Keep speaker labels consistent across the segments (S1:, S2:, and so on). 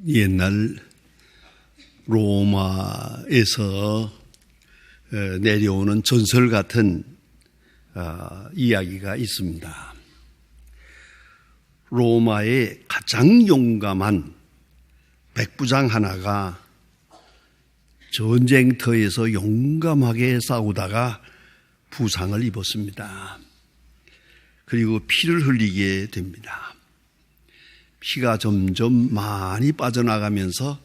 S1: 옛날 로마에서 내려오는 전설 같은 이야기가 있습니다. 로마의 가장 용감한 백부장 하나가 전쟁터에서 용감하게 싸우다가 부상을 입었습니다. 그리고 피를 흘리게 됩니다. 피가 점점 많이 빠져나가면서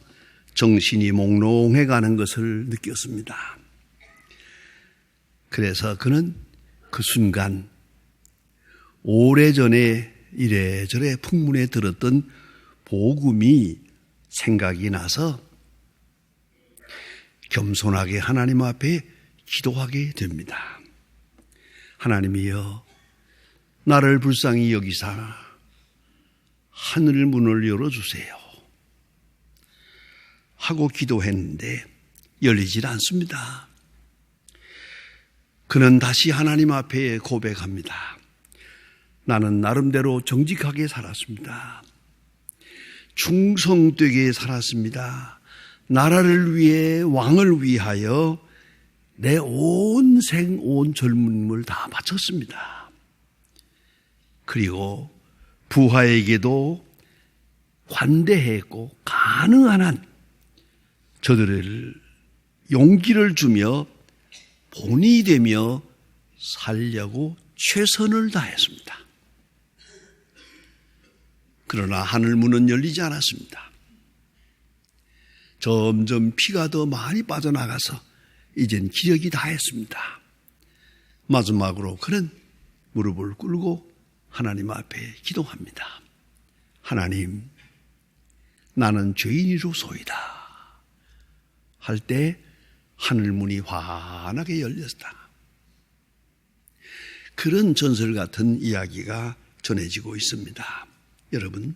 S1: 정신이 몽롱해 가는 것을 느꼈습니다. 그래서 그는 그 순간 오래전에 이래저래 풍문에 들었던 복음이 생각이 나서 겸손하게 하나님 앞에 기도하게 됩니다. 하나님이여, 나를 불쌍히 여기사 하늘 문을 열어주세요 하고 기도했는데 열리질 않습니다. 그는 다시 하나님 앞에 고백합니다. 나는 나름대로 정직하게 살았습니다. 충성되게 살았습니다. 나라를 위해, 왕을 위하여 내 온 생, 온 젊음을 다 바쳤습니다. 그리고 부하에게도 관대했고 가능한 한 저들을 용기를 주며 본이 되며 살려고 최선을 다했습니다. 그러나 하늘 문은 열리지 않았습니다. 점점 피가 더 많이 빠져나가서 이젠 기력이 다했습니다. 마지막으로 그는 무릎을 꿇고 하나님 앞에 기도합니다. 하나님, 나는 죄인이로소이다 할 때 하늘문이 환하게 열렸다. 그런 전설 같은 이야기가 전해지고 있습니다. 여러분,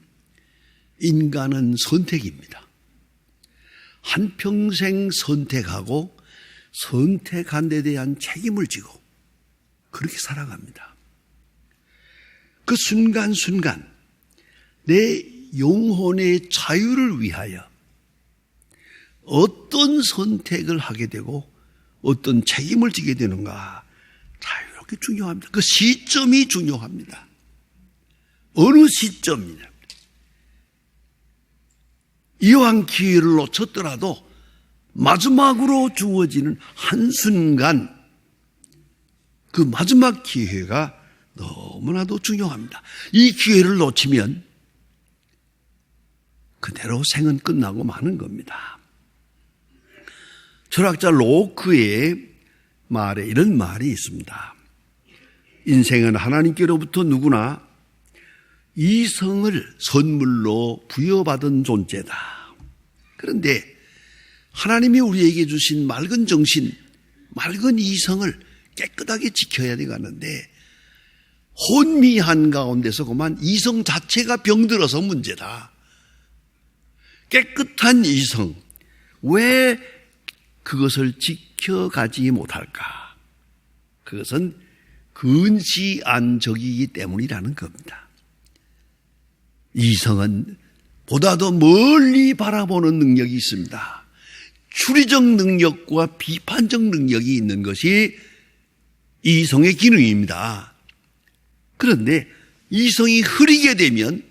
S1: 인간은 선택입니다. 한평생 선택하고 선택한 데 대한 책임을 지고 그렇게 살아갑니다. 그 순간순간 내 영혼의 자유를 위하여 어떤 선택을 하게 되고 어떤 책임을 지게 되는가, 자유롭게 중요합니다. 그 시점이 중요합니다. 어느 시점이냐. 이왕 기회를 놓쳤더라도 마지막으로 주어지는 한순간, 그 마지막 기회가 너무나도 중요합니다. 이 기회를 놓치면 그대로 생은 끝나고 마는 겁니다. 철학자 로크의 말에 이런 말이 있습니다. 인생은 하나님께로부터 누구나 이성을 선물로 부여받은 존재다. 그런데 하나님이 우리에게 주신 맑은 정신, 맑은 이성을 깨끗하게 지켜야 되겠는데 혼미한 가운데서 그만 이성 자체가 병들어서 문제다. 깨끗한 이성, 왜 그것을 지켜가지 못할까? 그것은 근시안적이기 때문이라는 겁니다. 이성은 보다 더 멀리 바라보는 능력이 있습니다. 추리적 능력과 비판적 능력이 있는 것이 이성의 기능입니다. 그런데 이성이 흐리게 되면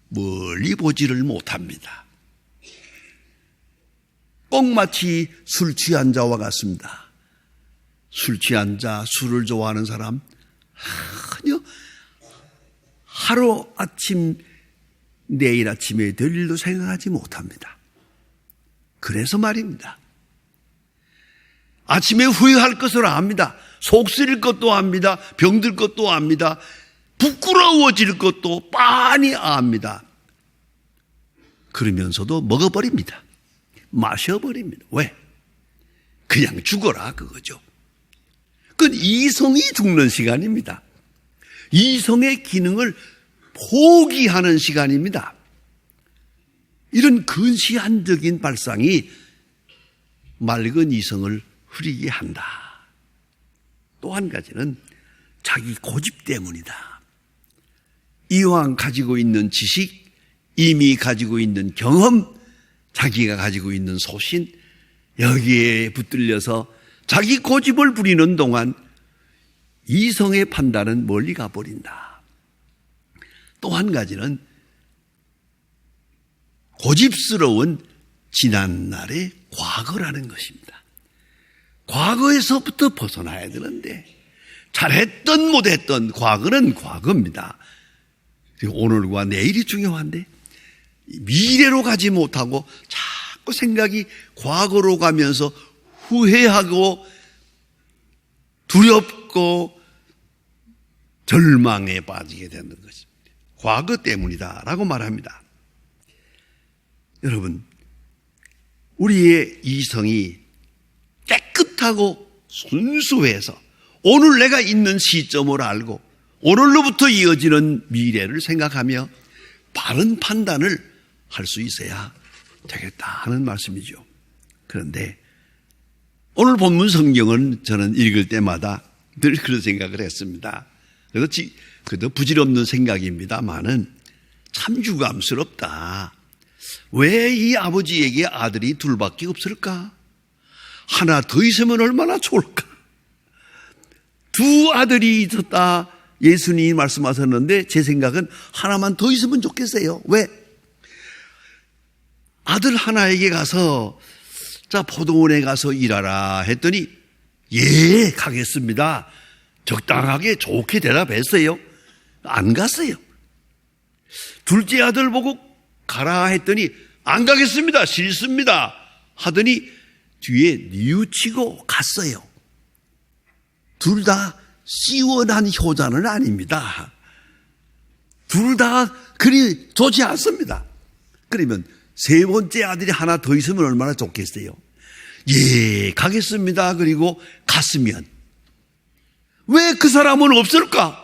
S1: 멀리 보지를 못합니다. 꼭 마치 술 취한 자와 같습니다. 술 취한 자, 술을 좋아하는 사람 전혀 하루아침 내일 아침에 될 일도 생각하지 못합니다. 그래서 말입니다. 아침에 후회할 것을 압니다. 속 쓰릴 것도 압니다. 병들 것도 압니다. 부끄러워질 것도 빤히 압니다. 그러면서도 먹어버립니다. 마셔버립니다. 왜? 그냥 죽어라 그거죠. 그건 이성이 죽는 시간입니다. 이성의 기능을 포기하는 시간입니다. 이런 근시안적인 발상이 맑은 이성을 흐리게 한다. 또 한 가지는 자기 고집 때문이다. 이왕 가지고 있는 지식, 이미 가지고 있는 경험, 자기가 가지고 있는 소신, 여기에 붙들려서 자기 고집을 부리는 동안 이성의 판단은 멀리 가버린다. 또 한 가지는 고집스러운 지난날의 과거라는 것입니다. 과거에서부터 벗어나야 되는데 잘했던 못했던 과거는 과거입니다. 오늘과 내일이 중요한데 미래로 가지 못하고 자꾸 생각이 과거로 가면서 후회하고 두렵고 절망에 빠지게 되는 것입니다. 과거 때문이다라고 말합니다. 여러분, 우리의 이성이 깨끗하고 순수해서 오늘 내가 있는 시점을 알고 오늘로부터 이어지는 미래를 생각하며 바른 판단을 할 수 있어야 되겠다 하는 말씀이죠. 그런데 오늘 본문 성경은 저는 읽을 때마다 늘 그런 생각을 했습니다. 그래도 부질없는 생각입니다만은 참 유감스럽다. 왜 이 아버지에게 아들이 둘밖에 없을까? 하나 더 있으면 얼마나 좋을까? 두 아들이 있었다. 예수님이 말씀하셨는데 제 생각은 하나만 더 있으면 좋겠어요. 왜? 아들 하나에게 가서 자 포도원에 가서 일하라 했더니 예 가겠습니다. 적당하게 좋게 대답했어요. 안 갔어요. 둘째 아들 보고 가라 했더니 안 가겠습니다. 싫습니다. 하더니 뒤에 뉘우치고 갔어요. 둘 다 시원한 효자는 아닙니다. 둘 다 그리 좋지 않습니다. 그러면 세 번째 아들이 하나 더 있으면 얼마나 좋겠어요. 예, 가겠습니다. 그리고 갔으면 왜 그 사람은 없을까?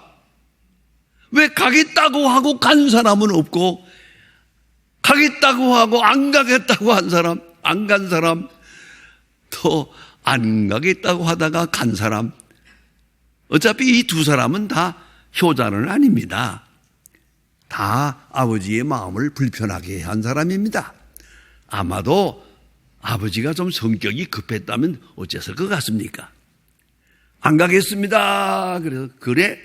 S1: 왜 가겠다고 하고 간 사람은 없고 가겠다고 하고 안 가겠다고 한 사람, 안 간 사람, 또 안 가겠다고 하다가 간 사람, 어차피 이 두 사람은 다 효자는 아닙니다. 다 아버지의 마음을 불편하게 한 사람입니다. 아마도 아버지가 좀 성격이 급했다면 어째서 것 같습니까? 안 가겠습니다. 그래서 그래?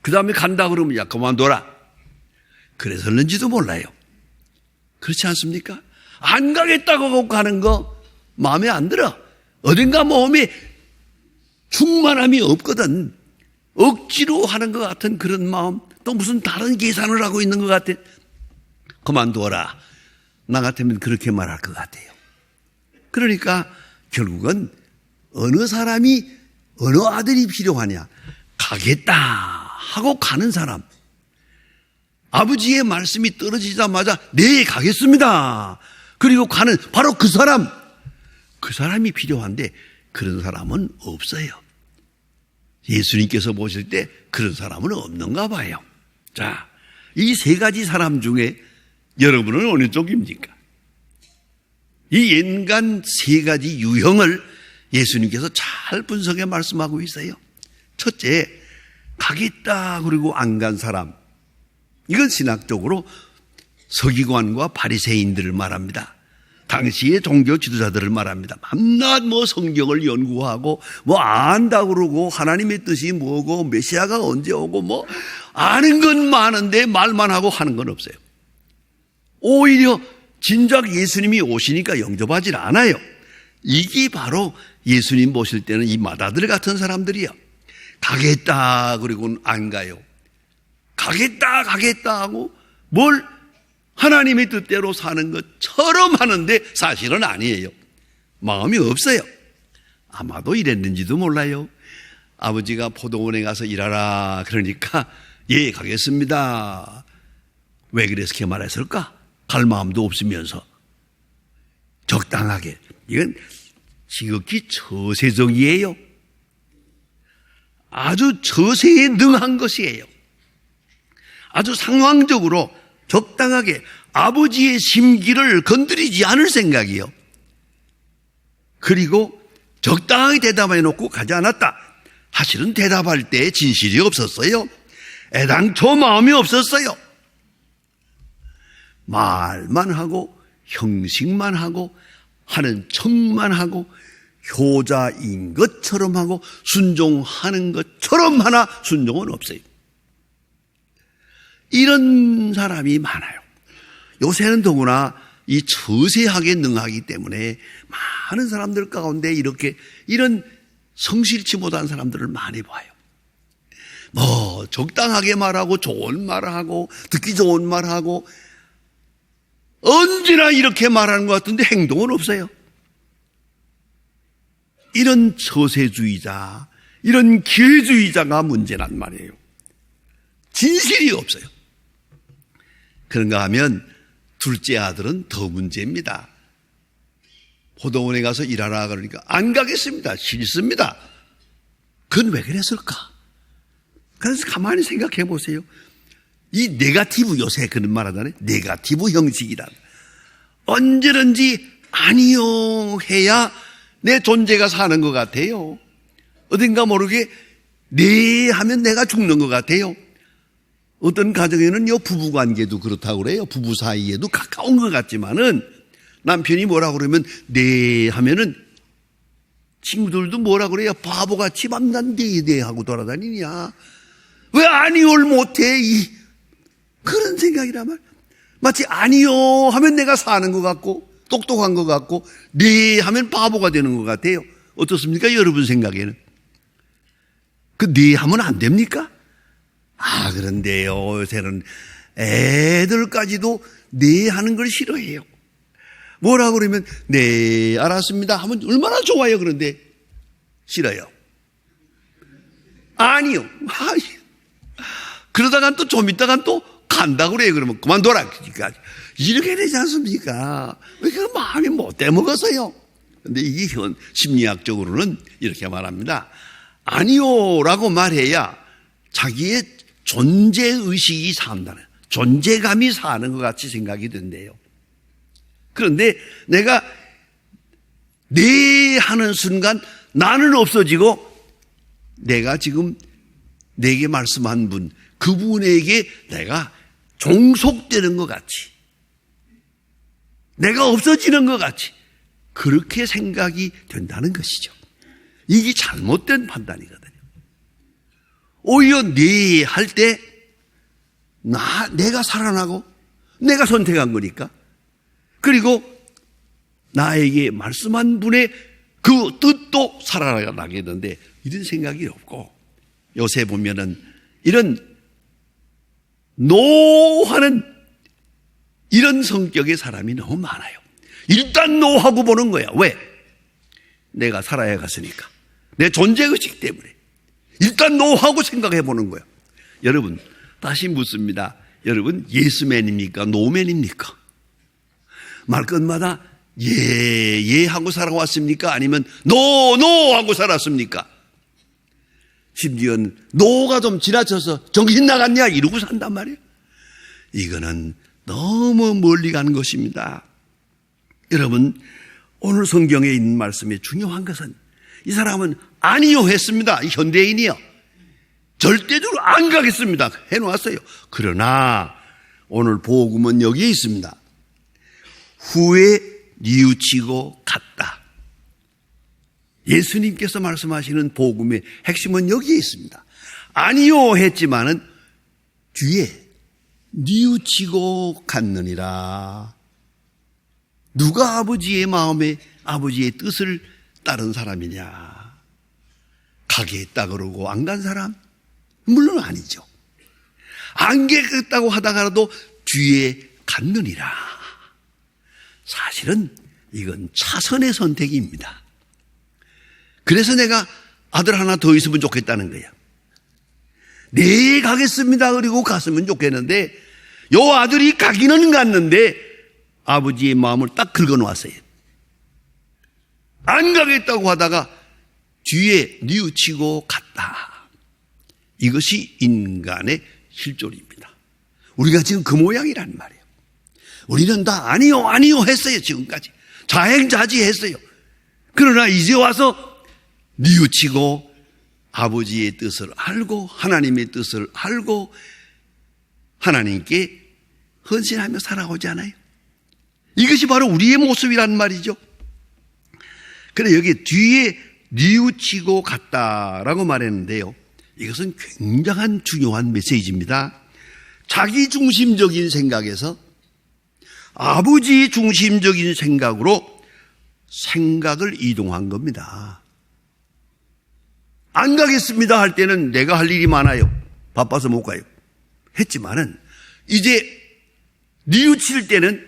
S1: 그 다음에 간다 그러면 야 그만둬라. 그래서는지도 몰라요. 그렇지 않습니까? 안 가겠다고 가는 거 마음에 안 들어. 어딘가 마음에 충만함이 없거든. 억지로 하는 것 같은 그런 마음, 또 무슨 다른 계산을 하고 있는 것 같아. 그만둬라. 나 같으면 그렇게 말할 것 같아요. 그러니까 결국은 어느 사람이 어느 아들이 필요하냐. 가겠다 하고 가는 사람. 아버지의 말씀이 떨어지자마자 네 가겠습니다. 그리고 가는 바로 그 사람. 그 사람이 필요한데 그런 사람은 없어요. 예수님께서 보실 때 그런 사람은 없는가 봐요. 자, 이 세 가지 사람 중에 여러분은 어느 쪽입니까? 이 인간 세 가지 유형을 예수님께서 잘 분석해 말씀하고 있어요. 첫째, 가겠다 그리고 안 간 사람. 이건 신학적으로 서기관과 바리새인들을 말합니다. 당시의 종교 지도자들을 말합니다. 밤낮 성경을 연구하고 안다 그러고 하나님의 뜻이 뭐고 메시아가 언제 오고 아는 건 많은데 말만 하고 하는 건 없어요. 오히려 진작 예수님이 오시니까 영접하지 않아요. 이게 바로 예수님 보실 때는 이 마다들 같은 사람들이요. 가겠다 그리고는 안 가요. 가겠다 하고 뭘 하나님의 뜻대로 사는 것처럼 하는데 사실은 아니에요. 마음이 없어요. 아마도 이랬는지도 몰라요. 아버지가 포도원에 가서 일하라 그러니까 예 가겠습니다. 왜 그렇게 말했을까? 갈 마음도 없으면서 적당하게. 이건 지극히 처세적이에요. 아주 처세에 능한 것이에요. 아주 상황적으로 적당하게 아버지의 심기를 건드리지 않을 생각이요. 그리고 적당하게 대답해 놓고 가지 않았다. 사실은 대답할 때 진실이 없었어요. 애당초 마음이 없었어요. 말만 하고 형식만 하고 하는 척만 하고 효자인 것처럼 하고 순종하는 것처럼 하나 순종은 없어요. 이런 사람이 많아요. 요새는 더구나 이 처세하게 능하기 때문에 많은 사람들 가운데 이런 성실치 못한 사람들을 많이 봐요. 뭐 적당하게 말하고 좋은 말하고 듣기 좋은 말하고 언제나 이렇게 말하는 것 같은데 행동은 없어요. 이런 처세주의자, 이런 기회주의자가 문제란 말이에요. 진실이 없어요. 그런가 하면 둘째 아들은 더 문제입니다. 포도원에 가서 일하라 그러니까 안 가겠습니다. 싫습니다. 그건 왜 그랬을까? 그래서 가만히 생각해 보세요. 이 네거티브, 요새 그런 말 하잖아요. 네거티브 형식이란. 언제든지 아니요 해야 내 존재가 사는 것 같아요. 어딘가 모르게 네 하면 내가 죽는 것 같아요. 어떤 가정에는요, 부부관계도 그렇다고 그래요. 부부 사이에도 가까운 것 같지만은 남편이 뭐라 그러면 네 하면은 친구들도 뭐라 그래요. 바보같이 밤낮 네 하고 돌아다니냐. 왜 아니요를 못해? 그런 생각이란 말. 마치 아니요 하면 내가 사는 것 같고 똑똑한 것 같고 네 하면 바보가 되는 것 같아요. 어떻습니까? 여러분 생각에는. 그 네 하면 안 됩니까? 그런데요, 요새는 애들까지도 네 하는 걸 싫어해요. 뭐라 그러면 네 알았습니다 하면 얼마나 좋아요. 그런데 싫어요. 아니요. 그러다간 또 좀 있다간 또 간다고 그래요. 그러면 그만둬라. 그러니까 이렇게 되지 않습니까? 왜 그 마음이 못 돼먹었어요. 그런데 이게 심리학적으로는 이렇게 말합니다. 아니요라고 말해야 자기의 존재의식이 산다는, 존재감이 사는 것 같이 생각이 된대요. 그런데 내가 네 하는 순간 나는 없어지고 내가 지금 내게 말씀한 분, 그분에게 내가 종속되는 것 같이, 내가 없어지는 것 같이 그렇게 생각이 된다는 것이죠. 이게 잘못된 판단이거든요. 오히려 네 할 때 내가 살아나고 내가 선택한 거니까, 그리고 나에게 말씀한 분의 그 뜻도 살아나게 되는데 이런 생각이 없고, 요새 보면은 이런 노하는 이런 성격의 사람이 너무 많아요. 일단 노하고 보는 거야. 왜? 내가 살아야 갔으니까. 내 존재의식 때문에. 일단 노하고 생각해 보는 거야. 여러분, 다시 묻습니다. 여러분, 예스맨입니까? 노맨입니까? 말끝마다 예 하고 살아왔습니까? 아니면 노 하고 살았습니까? 심지어는 노가 좀 지나쳐서 정신 나갔냐 이러고 산단 말이에요. 이거는 너무 멀리 가는 것입니다. 여러분, 오늘 성경에 있는 말씀의 중요한 것은 이 사람은 아니요 했습니다. 현대인이요. 절대적으로 안 가겠습니다 해놓았어요. 그러나 오늘 복음은 여기에 있습니다. 후에 뉘우치고 갔다. 예수님께서 말씀하시는 복음의 핵심은 여기에 있습니다. 아니요 했지만은 뒤에 뉘우치고 갔느니라. 누가 아버지의 마음에 아버지의 뜻을 따른 사람이냐? 가겠다 그러고 안 간 사람? 물론 아니죠. 안 가겠다고 하다가라도 뒤에 갔느니라. 사실은 이건 차선의 선택입니다. 그래서 내가 아들 하나 더 있으면 좋겠다는 거야. 네 가겠습니다 그리고 갔으면 좋겠는데 요 아들이 가기는 갔는데 아버지의 마음을 딱 긁어놓았어요. 안 가겠다고 하다가 뒤에 뉘우치고 갔다. 이것이 인간의 실존입니다. 우리가 지금 그 모양이란 말이에요. 우리는 다 아니요 했어요. 지금까지 자행자지했어요. 그러나 이제 와서 뉘우치고 아버지의 뜻을 알고 하나님의 뜻을 알고 하나님께 헌신하며 살아오잖아요. 이것이 바로 우리의 모습이란 말이죠. 그래 여기 뒤에 뉘우치고 갔다라고 말했는데요. 이것은 굉장한 중요한 메시지입니다. 자기 중심적인 생각에서 아버지 중심적인 생각으로 생각을 이동한 겁니다. 안 가겠습니다 할 때는 내가 할 일이 많아요. 바빠서 못 가요. 했지만은 이제 뉘우칠 때는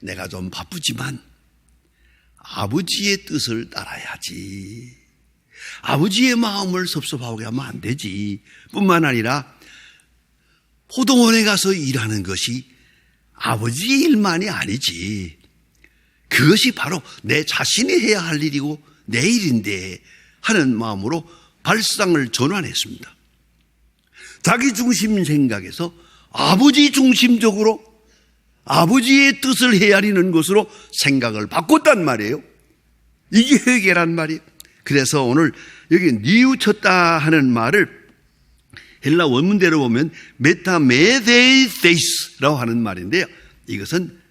S1: 내가 좀 바쁘지만 아버지의 뜻을 따라야지. 아버지의 마음을 섭섭하게 하면 안 되지. 뿐만 아니라 포도원에 가서 일하는 것이 아버지의 일만이 아니지. 그것이 바로 내 자신이 해야 할 일이고 내 일인데 하는 마음으로 발상을 전환했습니다. 자기 중심 생각에서 아버지 중심적으로 아버지의 뜻을 헤아리는 것으로 생각을 바꿨단 말이에요. 이게 회개란 말이에요. 그래서 오늘 여기 뉘우쳤다 하는 말을 헬라 원문대로 보면 메타메데이세이스라고 하는 말인데요. 이것은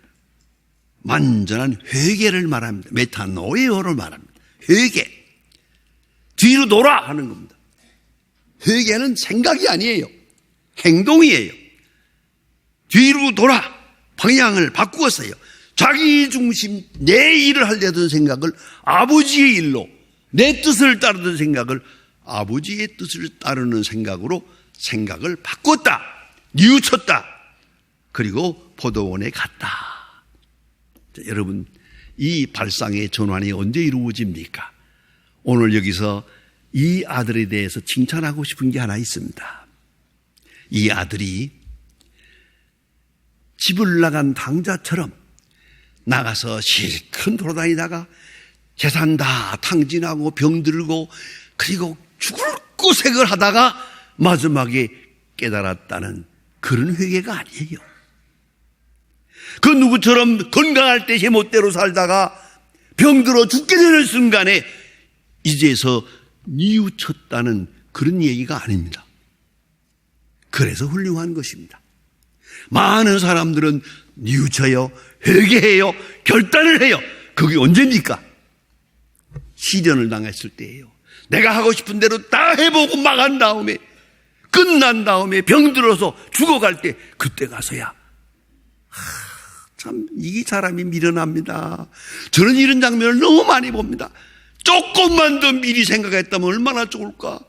S1: 완전한 회개를 말합니다. 메타노이어를 말합니다. 회개. 뒤로 돌아 하는 겁니다. 회개는 생각이 아니에요. 행동이에요. 뒤로 돌아 방향을 바꾸었어요. 자기 중심 내 일을 하려던 생각을 아버지의 일로, 내 뜻을 따르던 생각을 아버지의 뜻을 따르는 생각으로 생각을 바꿨다. 뉘우쳤다. 그리고 포도원에 갔다. 자, 여러분 이 발상의 전환이 언제 이루어집니까? 오늘 여기서 이 아들에 대해서 칭찬하고 싶은 게 하나 있습니다. 이 아들이 집을 나간 당자처럼 나가서 실컷 돌아다니다가 재산 다 탕진하고 병들고 그리고 죽을 고생을 하다가 마지막에 깨달았다는 그런 회개가 아니에요. 그 누구처럼 건강할 때 제멋대로 살다가 병들어 죽게 되는 순간에 이제서 뉘우쳤다는 그런 얘기가 아닙니다. 그래서 훌륭한 것입니다. 많은 사람들은 뉘우쳐요, 회개해요, 결단을 해요. 그게 언제입니까? 시련을 당했을 때예요. 내가 하고 싶은 대로 다 해보고 망한 다음에, 끝난 다음에 병들어서 죽어갈 때 그때 가서야 참 이 사람이 미련합니다. 저는 이런 장면을 너무 많이 봅니다. 조금만 더 미리 생각했다면 얼마나 좋을까?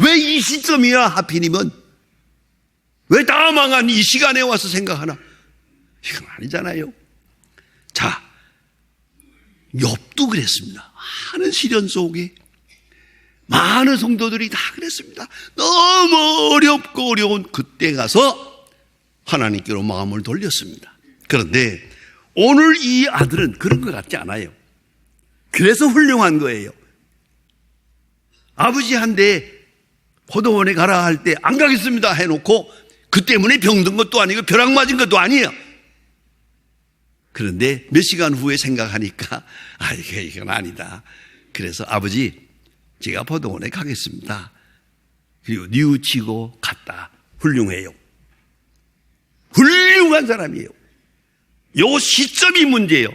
S1: 왜 이 시점이야 하필이면? 왜 다 망한 이 시간에 와서 생각하나? 이건 아니잖아요. 자, 욥도 그랬습니다. 많은 시련 속에 많은 성도들이 다 그랬습니다. 너무 어렵고 어려운 그때 가서 하나님께로 마음을 돌렸습니다. 그런데 오늘 이 아들은 그런 것 같지 않아요. 그래서 훌륭한 거예요. 아버지한테 포도원에 가라 할 때 안 가겠습니다 해놓고 그 때문에 병든 것도 아니고 벼락 맞은 것도 아니에요. 그런데 몇 시간 후에 생각하니까 이건 아니다. 그래서 아버지 제가 포도원에 가겠습니다. 그리고 뉘우치고 갔다. 훌륭해요. 훌륭한 사람이에요. 요 시점이 문제예요.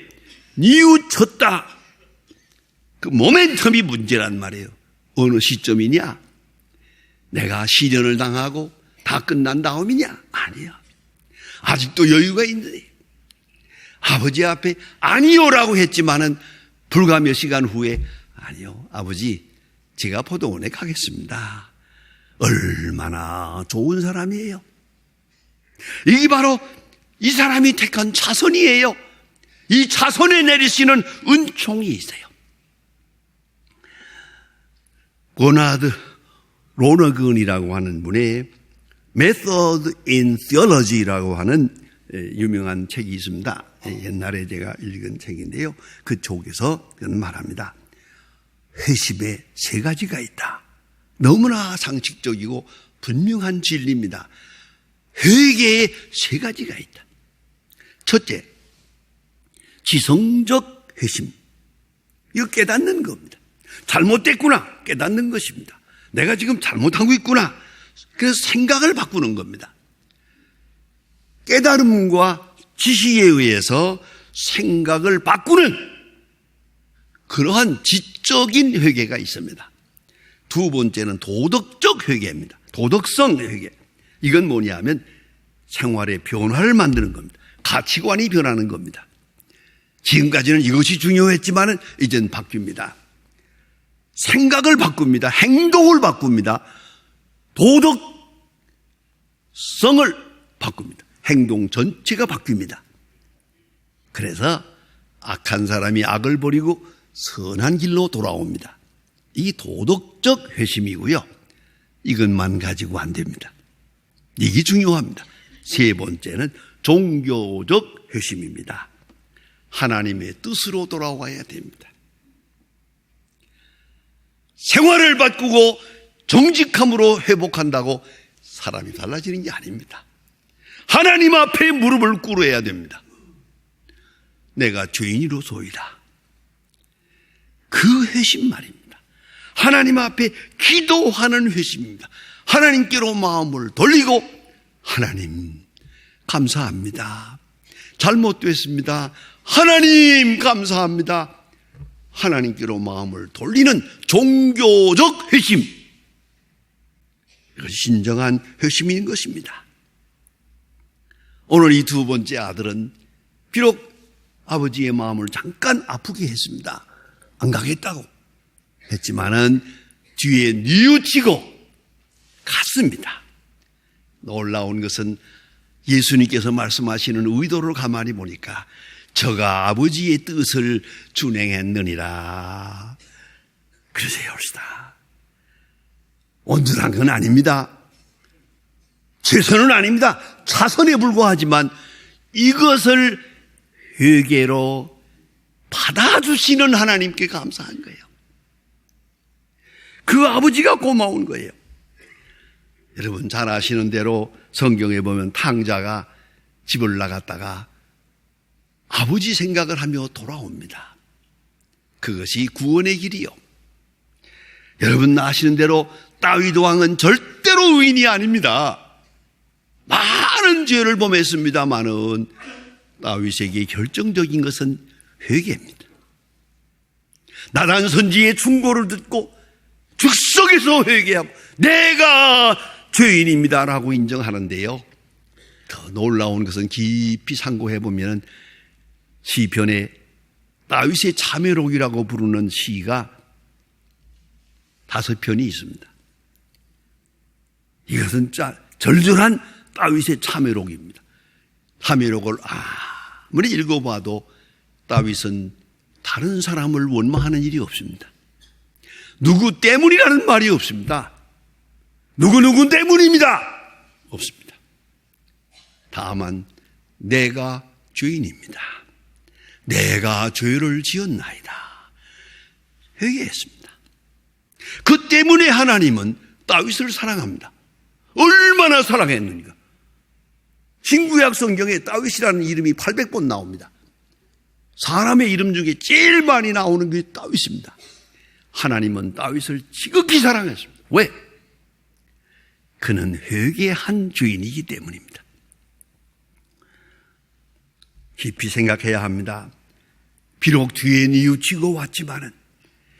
S1: 뉘우쳤다. 그 모멘텀이 문제란 말이에요. 어느 시점이냐? 내가 시련을 당하고 다 끝난 다음이냐? 아니야. 아직도 여유가 있는데 아버지 앞에 아니요라고 했지만은 불과 몇 시간 후에 아니요 아버지 제가 포도원에 가겠습니다. 얼마나 좋은 사람이에요. 이게 바로 이 사람이 택한 차선이에요. 이 차선에 내리시는 은총이 있어요. 고나드 로너근이라고 하는 분의 Method in Theology라고 하는 유명한 책이 있습니다. 옛날에 제가 읽은 책인데요. 그 쪽에서 말합니다. 회심에 세 가지가 있다. 너무나 상식적이고 분명한 진리입니다. 회개에 세 가지가 있다. 첫째, 지성적 회심. 이거 깨닫는 겁니다. 잘못됐구나 깨닫는 것입니다. 내가 지금 잘못하고 있구나. 그래서 생각을 바꾸는 겁니다. 깨달음과 지식에 의해서 생각을 바꾸는 그러한 지적인 회개가 있습니다. 두 번째는 도덕적 회개입니다. 도덕성 회개. 이건 뭐냐면 생활의 변화를 만드는 겁니다. 가치관이 변하는 겁니다. 지금까지는 이것이 중요했지만 이젠 바뀝니다. 생각을 바꿉니다. 행동을 바꿉니다. 도덕성을 바꿉니다. 행동 전체가 바뀝니다. 그래서 악한 사람이 악을 버리고 선한 길로 돌아옵니다. 이 도덕적 회심이고요. 이것만 가지고 안 됩니다. 이게 중요합니다. 세 번째는 종교적 회심입니다. 하나님의 뜻으로 돌아와야 됩니다. 생활을 바꾸고 정직함으로 회복한다고 사람이 달라지는 게 아닙니다. 하나님 앞에 무릎을 꿇어야 됩니다. 내가 죄인이로소이다. 그 회심 말입니다. 하나님 앞에 기도하는 회심입니다. 하나님께로 마음을 돌리고 하나님 감사합니다. 잘못됐습니다. 하나님 감사합니다. 하나님께로 마음을 돌리는 종교적 회심. 이것이 진정한 회심인 것입니다. 오늘 이 두 번째 아들은 비록 아버지의 마음을 잠깐 아프게 했습니다. 안 가겠다고 했지만은 뒤에 뉘우치고 갔습니다. 놀라운 것은 예수님께서 말씀하시는 의도를 가만히 보니까 저가 아버지의 뜻을 준행했느니라. 그러세요, 옳시다. 온전한 건 아닙니다. 최선은 아닙니다. 차선에 불과하지만 이것을 회개로 받아주시는 하나님께 감사한 거예요. 그 아버지가 고마운 거예요. 여러분 잘 아시는 대로 성경에 보면 탕자가 집을 나갔다가 아버지 생각을 하며 돌아옵니다. 그것이 구원의 길이요. 여러분 아시는 대로 다윗 왕은 절대로 의인이 아닙니다. 많은 죄를 범했습니다마는 다윗에게 결정적인 것은 회개입니다. 나단 선지의 충고를 듣고 즉석에서 회개하고 내가 죄인입니다라고 인정하는데요. 더 놀라운 것은 깊이 상고해 보면 시편에 다윗의 참회록이라고 부르는 시가 5편이 있습니다. 이것은 절절한 다윗의 참회록입니다. 참회록을 아무리 읽어봐도 다윗은 다른 사람을 원망하는 일이 없습니다. 누구 때문이라는 말이 없습니다. 누구누구 때문입니다. 없습니다. 다만 내가 죄인입니다. 내가 죄를 지었나이다. 회개했습니다. 그 때문에 하나님은 다윗을 사랑합니다. 얼마나 사랑했는가. 신구약 성경에 다윗이라는 이름이 800번 나옵니다. 사람의 이름 중에 제일 많이 나오는 게 다윗입니다. 하나님은 다윗을 지극히 사랑했습니다. 왜? 그는 회개한 죄인이기 때문입니다. 깊이 생각해야 합니다. 비록 뒤에 뉘우치고 왔지만은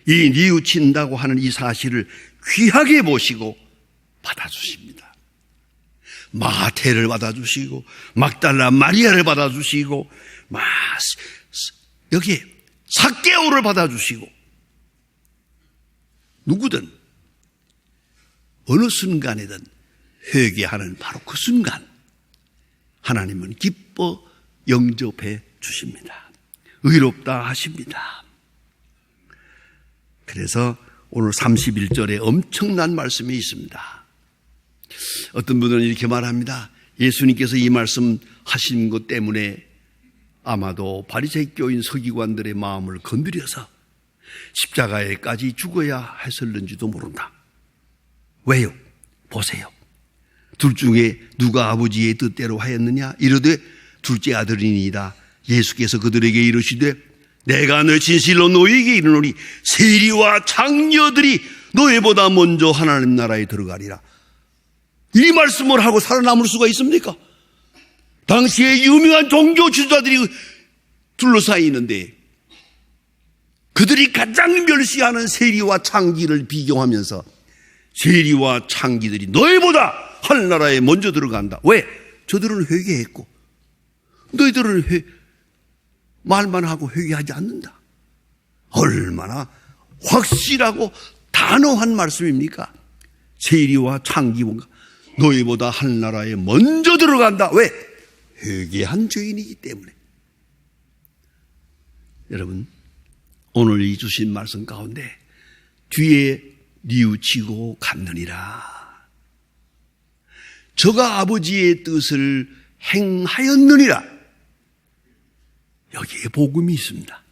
S1: 이 뉘우친다고 하는 이 사실을 귀하게 보시고 받아주십니다. 마태를 받아주시고 막달라 마리아를 받아주시고 여기에 삭개오를 받아주시고 누구든 어느 순간이든 회개하는 바로 그 순간 하나님은 기뻐 영접해 주십니다. 의롭다 하십니다. 그래서 오늘 31절에 엄청난 말씀이 있습니다. 어떤 분은 이렇게 말합니다. 예수님께서 이 말씀 하신 것 때문에 아마도 바리새교인 서기관들의 마음을 건드려서 십자가에까지 죽어야 했을는지도 모른다. 왜요? 보세요. 둘 중에 누가 아버지의 뜻대로 하였느냐? 이르되 둘째 아들이니이다. 예수께서 그들에게 이르시되 내가 너 진실로 너희에게 이르노니 세리와 장녀들이 너희보다 먼저 하나님 나라에 들어가리라. 이 말씀을 하고 살아남을 수가 있습니까? 당시에 유명한 종교 지도자들이 둘러싸여 있는데 그들이 가장 멸시하는 세리와 창기를 비교하면서 세리와 창기들이 너희보다 하늘나라에 먼저 들어간다. 왜? 저들은 회개했고 너희들은 말만 하고 회개하지 않는다. 얼마나 확실하고 단호한 말씀입니까? 세리와 창기가 너희보다 하늘나라에 먼저 들어간다. 왜? 회개한 죄인이기 때문에. 여러분, 오늘 이 주신 말씀 가운데 뒤에 뉘우치고 갔느니라. 저가 아버지의 뜻을 행하였느니라. 여기에 복음이 있습니다.